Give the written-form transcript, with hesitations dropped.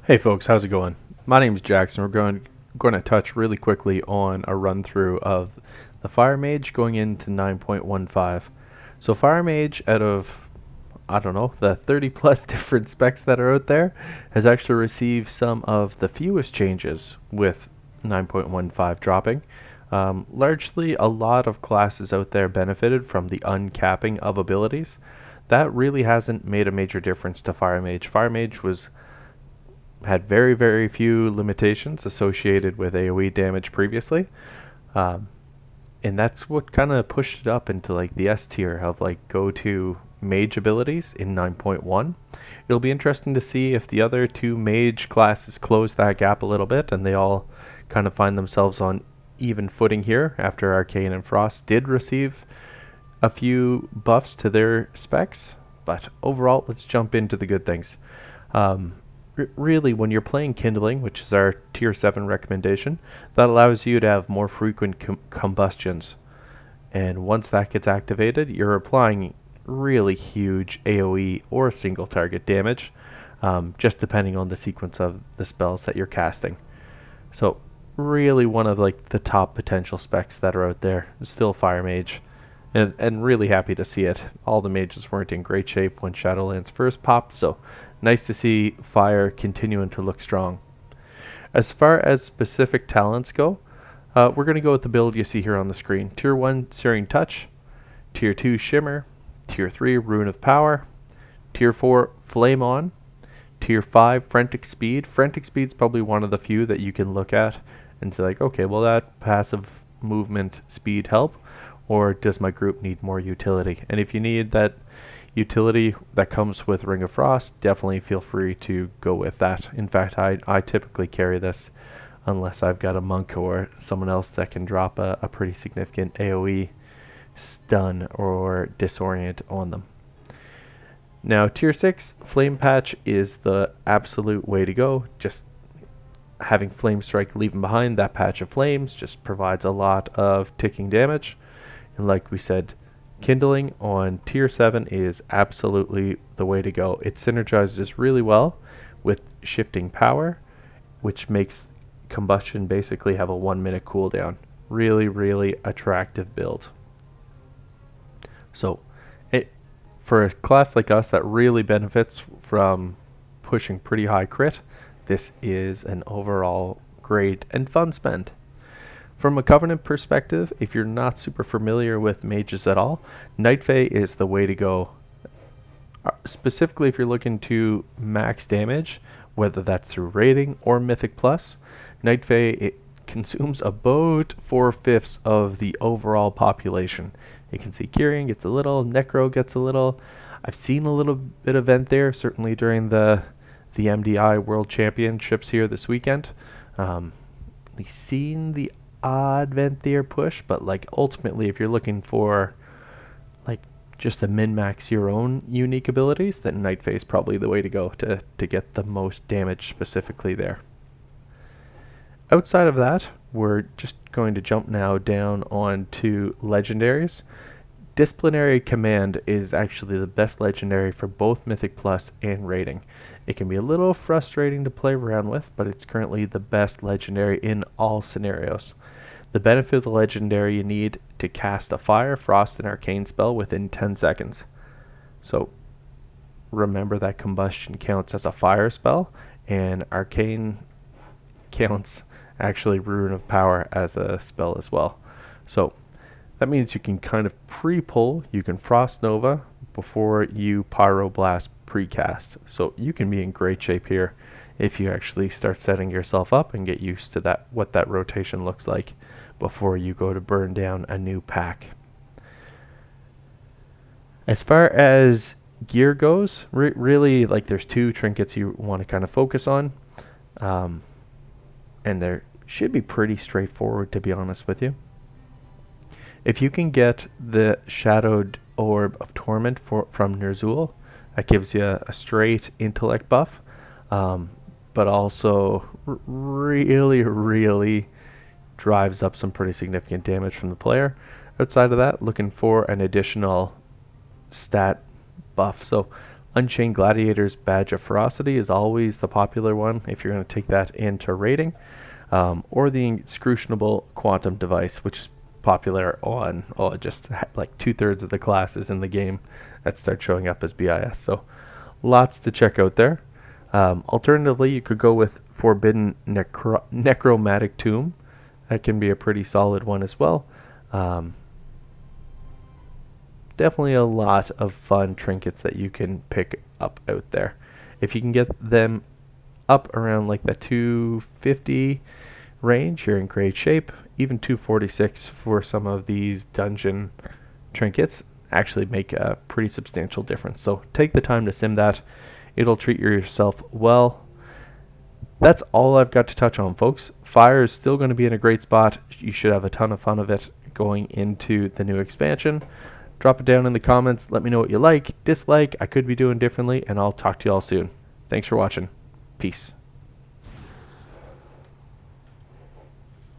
Hey folks, how's it going? My name is Jackson. We're going to touch really quickly on a run through of the Fire Mage going into 9.15. So Fire Mage, out of I don't know, the 30 plus different specs that are out there, has actually received some of the fewest changes with 9.15 dropping. Largely, a lot of classes out there benefited from the uncapping of abilities. That really hasn't made a major difference to Fire Mage. Fire Mage was had very, very few limitations associated with AoE damage previously. Um, and that's what kind of pushed it up into like the S tier of like go to mage abilities in 9.1. It'll be interesting to see if the other two mage classes close that gap a little bit and they all kind of find themselves on even footing here after Arcane and Frost did receive a few buffs to their specs. But overall, let's jump into the good things. Um, Really, when you're playing Kindling, which is our tier 7 recommendation, that allows you to have more frequent combustions. And once that gets activated, you're applying really huge AoE or single target damage, just depending on the sequence of the spells that you're casting. So, really one of like the top potential specs that are out there. Still Fire Mage. And really happy to see it. All the mages weren't in great shape when Shadowlands first popped, so nice to see Fire continuing to look strong. As far as specific talents go, we're going to go with the build you see here on the screen. Tier 1, Searing Touch. Tier 2, Shimmer. Tier 3, Rune of Power. Tier 4, Flame On. Tier 5, Frantic Speed. Frantic Speed's probably one of the few that you can look at and say like, okay, well that passive movement speed help, or does my group need more utility? And if you need that utility that comes with Ring of Frost, definitely feel free to go with that. In fact, I typically carry this unless I've got a monk or someone else that can drop a pretty significant AoE stun or disorient on them. Now, Tier 6, Flame Patch is the absolute way to go. Just having Flame Strike leaving behind that patch of flames just provides a lot of ticking damage. And like we said, Kindling on tier 7 is absolutely the way to go. It synergizes really well with shifting power, which makes combustion basically have a 1 minute cooldown. Really, really attractive build. So, for a class like us that really benefits from pushing pretty high crit, this is an overall great and fun spend. From a Covenant perspective, if you're not super familiar with mages at all, Night Fae is the way to go. Specifically, if you're looking to max damage, whether that's through raiding or Mythic Plus, Night Fae it consumes about 4/5 of the overall population. You can see Kyrian gets a little, Necro gets a little. I've seen a little bit of event there, certainly during the MDI World Championships here this weekend. We've seen the odd Venthyr push, but like ultimately if you're looking for like just to min-max your own unique abilities, then Night Fae is probably the way to go to get the most damage specifically there. Outside of that, we're just going to jump now down onto legendaries. Disciplinary Command is actually the best legendary for both Mythic Plus and rating. It can be a little frustrating to play around with, but it's currently the best legendary in all scenarios. The benefit of the legendary you need to cast a Fire, Frost, and Arcane spell within 10 seconds. So remember that Combustion counts as a Fire spell, and Arcane counts actually Rune of Power as a spell as well. So that means you can kind of pre-pull, you can Frost Nova before you Pyroblast precast. So you can be in great shape here if you actually start setting yourself up and get used to that, what that rotation looks like before you go to burn down a new pack. As far as gear goes, really like there's two trinkets you want to kind of focus on. And there should be pretty straightforward, to be honest with you. If you can get the Shadowed Orb of Torment from Ner'zhul, that gives you a straight intellect buff, but also really drives up some pretty significant damage from the player. Outside of that, looking for an additional stat buff. So Unchained Gladiator's Badge of Ferocity is always the popular one if you're going to take that into raiding. Or the Inscrutable Quantum Device, which is popular on just like 2/3 of the classes in the game that start showing up as BIS. So lots to check out there. Alternatively, you could go with Forbidden Necromantic Tomb. That can be a pretty solid one as well. Definitely a lot of fun trinkets that you can pick up out there. If you can get them up around like the 250 range, you're in great shape. Even 246 for some of these dungeon trinkets actually make a pretty substantial difference. So take the time to sim that. It'll treat yourself well. That's all I've got to touch on, folks. Fire is still going to be in a great spot. You should have a ton of fun of it going into the new expansion. Drop it down in the comments. Let me know what you like, dislike, I could be doing differently, and I'll talk to you all soon. Thanks for watching. Peace.